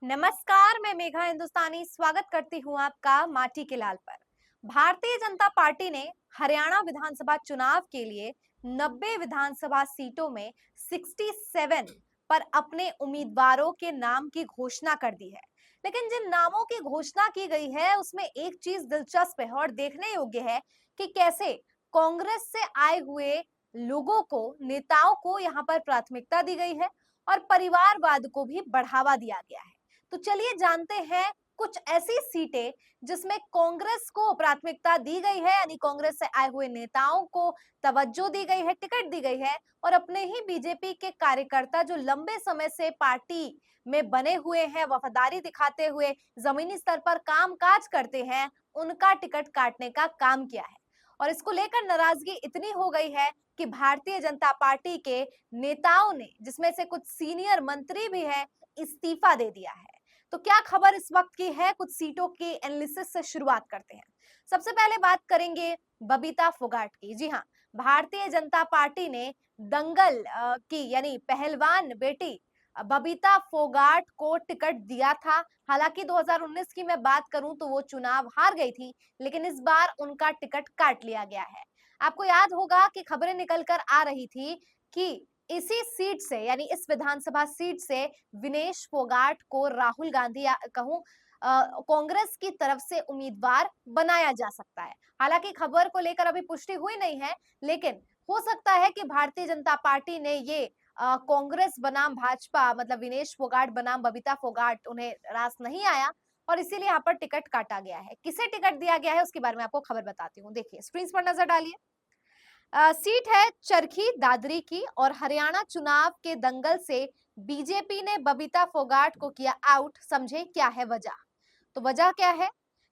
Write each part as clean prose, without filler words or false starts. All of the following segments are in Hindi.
नमस्कार, मैं मेघा हिंदुस्तानी स्वागत करती हूँ आपका माटी के लाल पर। भारतीय जनता पार्टी ने हरियाणा विधानसभा चुनाव के लिए 90 विधानसभा सीटों में 67 पर अपने उम्मीदवारों के नाम की घोषणा कर दी है। लेकिन जिन नामों की घोषणा की गई है उसमें एक चीज दिलचस्प है और देखने योग्य है कि कैसे कांग्रेस से आए हुए लोगों को, नेताओं को यहाँ पर प्राथमिकता दी गई है और परिवारवाद को भी बढ़ावा दिया गया है। तो चलिए जानते हैं कुछ ऐसी सीटें जिसमें कांग्रेस को प्राथमिकता दी गई है, यानी कांग्रेस से आए हुए नेताओं को तवज्जो दी गई है, टिकट दी गई है और अपने ही बीजेपी के कार्यकर्ता जो लंबे समय से पार्टी में बने हुए हैं, वफादारी दिखाते हुए जमीनी स्तर पर कामकाज करते हैं, उनका टिकट काटने का काम किया है। और इसको लेकर नाराजगी इतनी हो गई है कि भारतीय जनता पार्टी के नेताओं ने, जिसमें से कुछ सीनियर मंत्री भी हैं, इस्तीफा दे दिया है। तो क्या खबर इस वक्त की है, कुछ सीटों के एनालिसिस से शुरुआत करते हैं। सबसे पहले बात करेंगे बबीता फोगाट की। जी हाँ, भारतीय जनता पार्टी ने दंगल की यानी पहलवान बेटी बबीता फोगाट को टिकट दिया था। हालांकि 2019 की मैं बात करूं तो वो चुनाव हार गई थी, लेकिन इस बार उनका टिकट काट लिया गया है। आपको याद होगा कि खबरें निकल कर आ रही थी कि इसी सीट से यानी इस विधानसभा सीट से विनेश फोगाट को राहुल गांधी या कहूं कांग्रेस की तरफ से उम्मीदवार बनाया जा सकता है। हालांकि खबर को लेकर अभी पुष्टि हुई नहीं है, लेकिन हो सकता है कि भारतीय जनता पार्टी ने ये कांग्रेस बनाम भाजपा मतलब विनेश फोगाट बनाम बबीता फोगाट उन्हें रास नहीं आया और इसीलिए यहाँ पर टिकट काटा गया है। किसे टिकट दिया गया है उसके बारे में आपको खबर बताती हूँ। देखिए स्क्रीन पर नजर डालिए। सीट है चरखी दादरी की और हरियाणा चुनाव के दंगल से बीजेपी ने बबीता फोगाट को किया आउट। समझे क्या है वजह? तो वजह क्या है?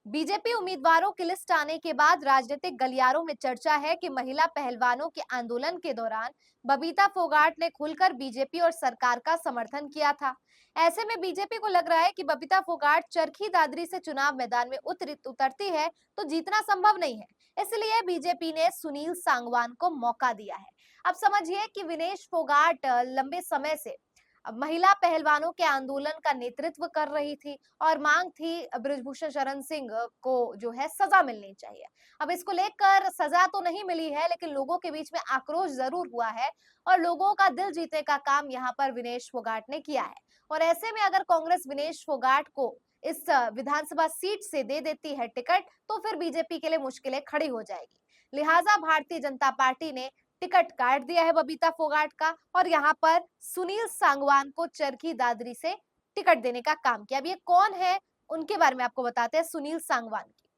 बीजेपी उम्मीदवारों की लिस्ट आने के बाद राजनीतिक गलियारों में चर्चा है कि महिला पहलवानों के आंदोलन के दौरान बबीता फोगाट ने खुलकर बीजेपी और सरकार का समर्थन किया था। ऐसे में बीजेपी को लग रहा है कि बबीता फोगाट चरखी दादरी से चुनाव मैदान में उतरती है तो जीतना संभव नहीं है। इसलिए बीजेपी ने सुनील सांगवान को मौका दिया है। अब समझिए कि विनेश फोगाट लंबे समय से महिला पहलवानों के आंदोलन का नेतृत्व कर रही थी और मांग थी बृजभूषण शरण सिंह को जो है सजा मिलनी चाहिए। अब इसको लेकर सजा तो नहीं मिली है, लेकिन लोगों के बीच में आक्रोश जरूर हुआ है और लोगों का दिल जीतने का काम यहाँ पर विनेश फोगाट ने किया है। और ऐसे में अगर कांग्रेस विनेश फोगाट को इस विधानसभा सीट से दे देती है टिकट, तो फिर बीजेपी के लिए मुश्किलें खड़ी हो जाएगी। लिहाजा भारतीय जनता पार्टी ने टिकट काट दिया है बबीता फोगाट का और यहाँ पर सुनील सांगवान को चरखी दादरी से टिकट देने का काम किया। अब ये कौन है उनके बारे में आपको बताते हैं, सुनील सांगवान की।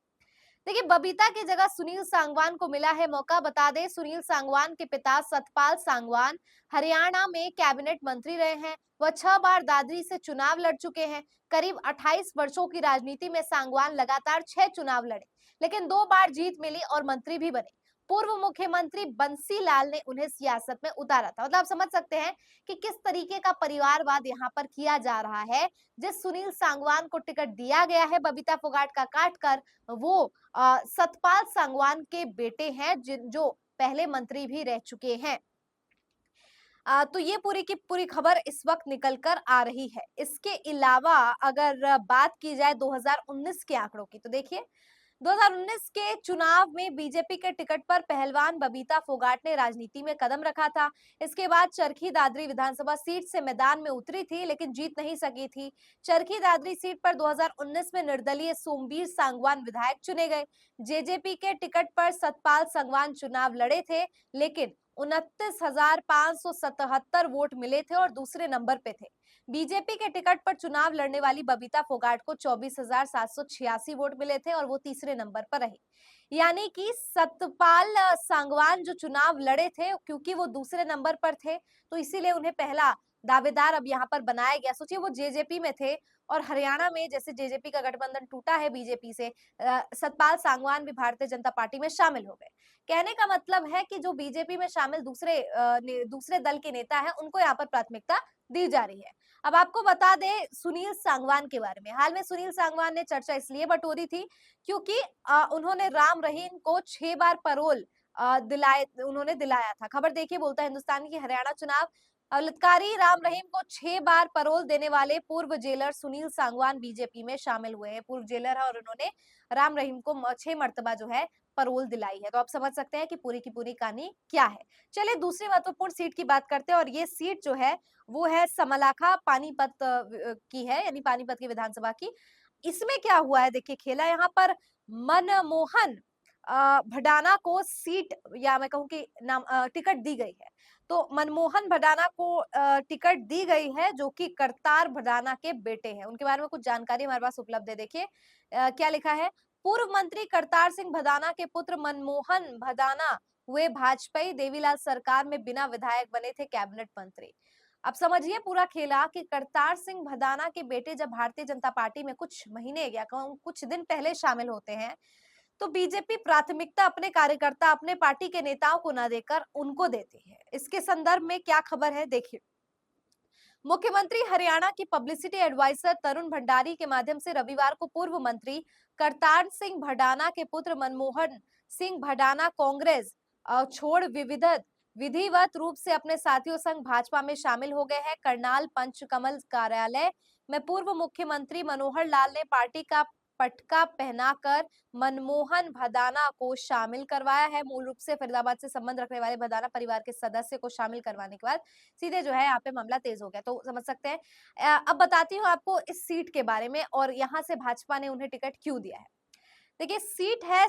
देखिए बबीता की जगह सुनील सांगवान को मिला है मौका। बता दें सुनील सांगवान के पिता सतपाल सांगवान हरियाणा में कैबिनेट मंत्री रहे हैं। वह 6 बार दादरी से चुनाव लड़ चुके हैं। करीब 28 वर्षों की राजनीति में सांगवान लगातार 6 चुनाव लड़े, लेकिन 2 बार जीत मिली और मंत्री भी बने। पूर्व मुख्यमंत्री बंसी लाल ने उन्हें सियासत में उतारा था। मतलब आप समझ सकते हैं कि किस तरीके का परिवारवाद यहाँ पर किया जा रहा है। जिस सुनील सांगवान को टिकट दिया गया है बबीता फोगाट का काट कर, वो सतपाल सांगवान के बेटे हैं जो पहले मंत्री भी रह चुके हैं। तो ये पूरी की पूरी खबर इस वक्त निकल कर आ रही है। इसके अलावा अगर बात की जाए 2019 के आंकड़ों की, तो देखिए 2019 के चुनाव में बीजेपी के टिकट पर पहलवान बबीता फोगाट ने राजनीति में कदम रखा था। इसके बाद चरखी दादरी विधानसभा सीट से मैदान में उतरी थी, लेकिन जीत नहीं सकी थी। चरखी दादरी सीट पर 2019 में निर्दलीय सोमवीर सांगवान विधायक चुने गए। जेजेपी के टिकट पर सतपाल सांगवान चुनाव लड़े थे, लेकिन 29,577 वोट मिले थे और दूसरे नंबर पे थे। बीजेपी के टिकट पर चुनाव लड़ने वाली बबीता फोगाट को 24,786 वोट मिले थे और वो तीसरे नंबर पर रही। यानी कि सतपाल सांगवान जो चुनाव लड़े थे, क्योंकि वो दूसरे नंबर पर थे, तो इसीलिए उन्हें पहला दावेदार अब यहाँ पर बनाया गया। सोचिए वो जेजेपी में थे और हरियाणा में जैसे जेजेपी का गठबंधन टूटा है बीजेपी से, सतपाल सांगवान भी भारतीय जनता पार्टी में शामिल हो गए। कहने का मतलब है कि जो बीजेपी में शामिल दूसरे दल के नेता हैं, उनको यहाँ पर प्राथमिकता दी जा रही है। अब आपको बता दें सुनील सांगवान के बारे में। हाल में सुनील सांगवान ने चर्चा इसलिए बटोरी थी क्योंकि उन्होंने राम रहीम को 6 बार पैरोल उन्होंने दिलाया था। खबर देखिए, बोलता है हिंदुस्तान की हरियाणा चुनाव बलात्कारी राम रहीम को 6 बार पैरोल देने वाले पूर्व जेलर सुनील सांगवान बीजेपी में शामिल हुए हैं। पूर्व जेलर है और उन्होंने राम रहीम को 6 मर्तबा जो है पैरोल दिलाई है। तो आप समझ सकते हैं कि पूरी की पूरी कहानी क्या है। चलिए दूसरी महत्वपूर्ण सीट की बात करते हैं और ये सीट जो है वो है समलाखा पानीपत की है, यानी पानीपत की विधानसभा की। इसमें क्या हुआ है देखिए खेला यहाँ पर मनमोहन भडाना को सीट या मैं कहूँ कि नाम टिकट दी गई है। तो मनमोहन भडाना को टिकट दी गई है जो कि करतार भडाना के बेटे हैं। उनके बारे में कुछ जानकारी हमारे पास उपलब्ध है। देखिए क्या लिखा है, पूर्व मंत्री करतार सिंह भदाना के पुत्र मनमोहन भदाना हुए भाजपाई देवीलाल सरकार में बिना विधायक बने थे कैबिनेट मंत्री। अब समझिए पूरा खेला कि करतार सिंह भदाना के बेटे जब भारतीय जनता पार्टी में कुछ महीने या कहूं कुछ दिन पहले शामिल होते हैं तो बीजेपी प्राथमिकता अपने कार्यकर्ता, अपने पार्टी के नेताओं को न देकर उनको देती है। इसके संदर्भ में क्या खबर है देखिए। मुख्यमंत्री हरियाणा की पब्लिसिटी एडवाइजर तरुण भंडारी के माध्यम से रविवार को पूर्व मंत्री करतार सिंह भडाना के पुत्र मनमोहन सिंह भडाना कांग्रेस छोड़ विधिवत रूप से अपने साथियों संग भाजपा में शामिल हो गए हैं। करनाल पंचकमल कार्यालय में पूर्व मुख्यमंत्री मनोहर लाल ने पार्टी का पटका पहनाकर मनमोहन भदाना को शामिल करवाया है। मूल रूप से फरीदाबाद से संबंध रखने वाले भदाना परिवार के सदस्य को शामिल करवाने के बाद सीधे जो है यहाँ पे मामला तेज हो गया, तो समझ सकते हैं। अब बताती हूँ आपको इस सीट के बारे में और यहाँ से भाजपा ने उन्हें टिकट क्यों दिया है। देखिए सीट है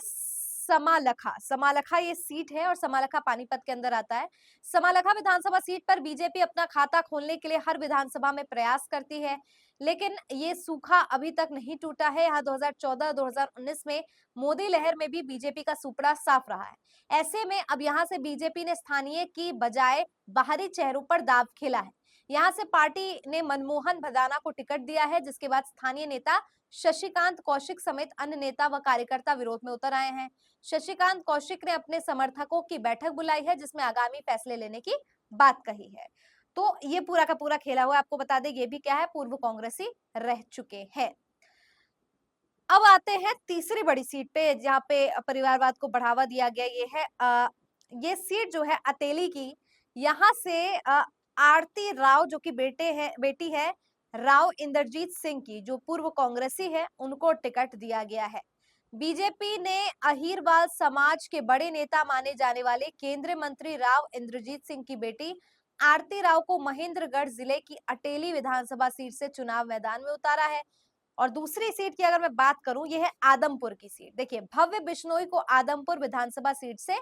समालखा, समालखा ये सीट है और समालखा पानीपत के अंदर आता है। समालखा विधानसभा सीट पर बीजेपी अपना खाता खोलने के लिए हर विधानसभा में प्रयास करती है, लेकिन ये सूखा अभी तक नहीं टूटा है। यहाँ 2014-2019 में मोदी लहर में भी बीजेपी का सुपड़ा साफ रहा है। ऐसे में अब यहाँ से बीजेपी ने स्थानीय की बजाय बाहरी चेहरों पर दांव खेला है। यहाँ से पार्टी ने मनमोहन भदाना को टिकट दिया है, जिसके बाद स्थानीय नेता शशिकांत कौशिक समेत अन्य नेता व कार्यकर्ता विरोध में उतर आए हैं। शशिकांत कौशिक ने अपने समर्थकों की बैठक बुलाई है, जिसमें आगामी फैसले लेने की बात कही है। तो ये पूरा का पूरा खेला हुआ, आपको बता दें ये भी क्या है, पूर्व कांग्रेसी रह चुके हैं। अब आते हैं तीसरी बड़ी सीट पे जहाँ पे परिवारवाद को बढ़ावा दिया गया। ये है ये सीट जो है अतेली की। यहाँ से आरती राव जो कि बेटी है राव इंद्रजीत सिंह की, जो पूर्व कांग्रेसी है, उनको टिकट दिया गया है। बीजेपी ने अहीरवाल समाज के बड़े नेता माने जाने वाले केंद्रीय मंत्री राव इंद्रजीत सिंह की बेटी आरती राव को महेंद्रगढ़ जिले की अटेली विधानसभा सीट से चुनाव मैदान में उतारा है। और दूसरी सीट की अगर मैं बात करूं, ये है आदमपुर की सीट। देखिए भव्य बिश्नोई को आदमपुर विधानसभा सीट से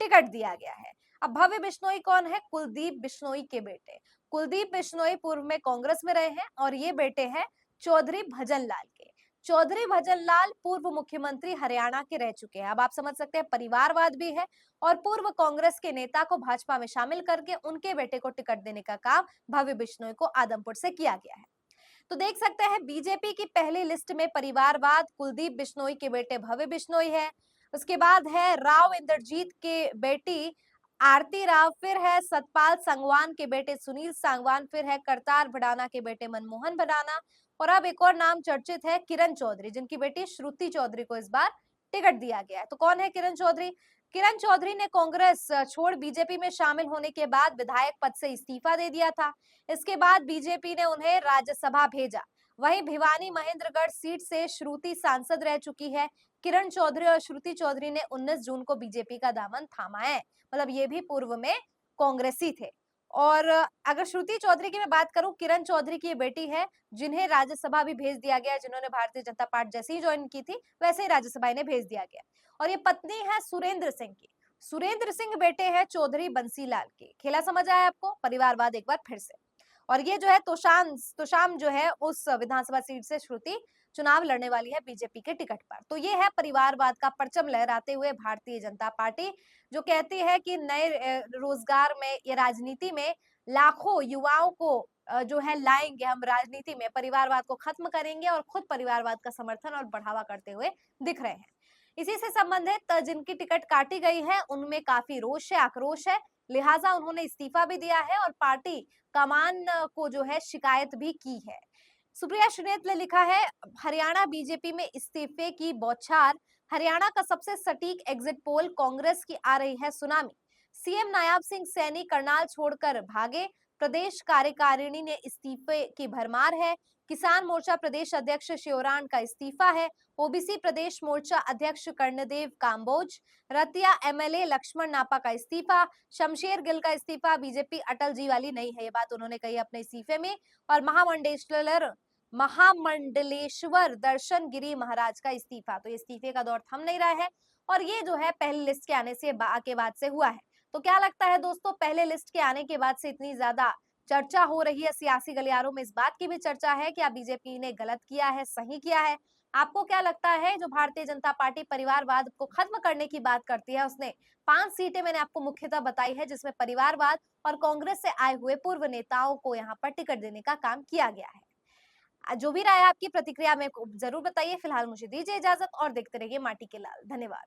टिकट दिया गया है। अब भव्य बिश्नोई कौन है? कुलदीप बिश्नोई के बेटे। कुलदीप बिश्नोई पूर्व में कांग्रेस में रहे हैं और ये बेटे हैं चौधरी भजन लाल के। चौधरी भजन लाल पूर्व मुख्यमंत्री हरियाणा के रह चुके हैं। अब आप समझ सकते हैं परिवारवाद भी है और पूर्व कांग्रेस के नेता को भाजपा में शामिल करके उनके बेटे को टिकट देने का काम भव्य बिश्नोई को आदमपुर से किया गया है। तो देख सकते हैं बीजेपी की पहली लिस्ट में परिवारवाद कुलदीप बिश्नोई के बेटे भव्य बिश्नोई है। उसके बाद है राव इंद्रजीत के बेटी आरती राव, फिर है सतपाल संगवान के बेटे सुनील सांगवान, फिर है करतार भडाना के बेटे मनमोहन भडाना और अब एक और नाम चर्चित है किरण चौधरी, जिनकी बेटी श्रुति चौधरी को इस बार टिकट दिया गया है। तो कौन है किरण चौधरी? किरण चौधरी ने कांग्रेस छोड़ बीजेपी में शामिल होने के बाद विधायक पद से इस्तीफा दे दिया था। इसके बाद बीजेपी ने उन्हें राज्यसभा भेजा। वहीं भिवानी महेंद्रगढ़ सीट से श्रुति सांसद रह चुकी है। किरण चौधरी और श्रुति चौधरी ने 19 जून को बीजेपी का दामन थामा है। मतलब ये भी पूर्व में कांग्रेसी थे। और अगर श्रुति चौधरी की मैं बात करूं, किरण चौधरी की ये बेटी है जिन्हें राज्यसभा भी भेज दिया गया, जिन्होंने भारतीय जनता पार्टी जैसे ही ज्वाइन की थी वैसे ही राज्यसभा इन्हें भेज दिया गया। और ये पत्नी है सुरेंद्र सिंह की। सुरेंद्र सिंह बेटे हैं चौधरी बंसीलाल के। खेला समझ आया आपको? परिवारवाद एक बार फिर से। और ये जो है तोशाम जो है उस विधानसभा सीट से श्रुति चुनाव लड़ने वाली है बीजेपी के टिकट पर। तो ये है परिवारवाद का परचम लहराते हुए भारतीय जनता पार्टी, जो कहती है कि नए रोजगार में या राजनीति में लाखों युवाओं को जो है लाएंगे हम राजनीति में, परिवारवाद को खत्म करेंगे और खुद परिवारवाद का समर्थन और बढ़ावा करते हुए दिख रहे हैं। इसी से संबंधित जिनकी टिकट काटी गई है उनमें काफी रोष है, आक्रोश है, लिहाजा उन्होंने इस्तीफा भी दिया है और पार्टी कमान को जो है शिकायत भी की है। सुप्रिया श्रीनेत ने लिखा है, हरियाणा बीजेपी में इस्तीफे की बौछार, हरियाणा का सबसे सटीक एग्जिट पोल, कांग्रेस की आ रही है सुनामी। सीएम नायाब सिंह सैनी करनाल छोड़कर भागे, प्रदेश कार्यकारिणी ने इस्तीफे की भरमार है। किसान मोर्चा प्रदेश अध्यक्ष शिवरान का इस्तीफा है। ओबीसी प्रदेश मोर्चा अध्यक्ष कर्णदेव काम्बोज, रतिया एमएलए लक्ष्मण नापा का इस्तीफा, शमशेर गिल का इस्तीफा। बीजेपी अटल जी वाली नहीं है, ये बात उन्होंने कही अपने इस्तीफे में। और महामंडलेश्वर दर्शन गिरी महाराज का इस्तीफा। तो इस्तीफे का दौर थम नहीं रहा है और ये जो है पहली लिस्ट के आने से के बाद से हुआ है। तो क्या लगता है दोस्तों, पहले लिस्ट के आने के बाद से इतनी ज्यादा चर्चा हो रही है सियासी गलियारों में, इस बात की भी चर्चा है कि बीजेपी ने गलत किया है, सही किया है? आपको क्या लगता है, जो भारतीय जनता पार्टी परिवारवाद को खत्म करने की बात करती है, उसने 5 सीटें मैंने आपको मुख्यतः बताई है जिसमें परिवारवाद और कांग्रेस से आए हुए पूर्व नेताओं को यहाँ पर टिकट देने का काम किया गया है। जो भी राय है आपकी, प्रतिक्रिया में जरूर बताइए। फिलहाल मुझे दीजिए इजाजत और देखते रहिए माटी के लाल। धन्यवाद।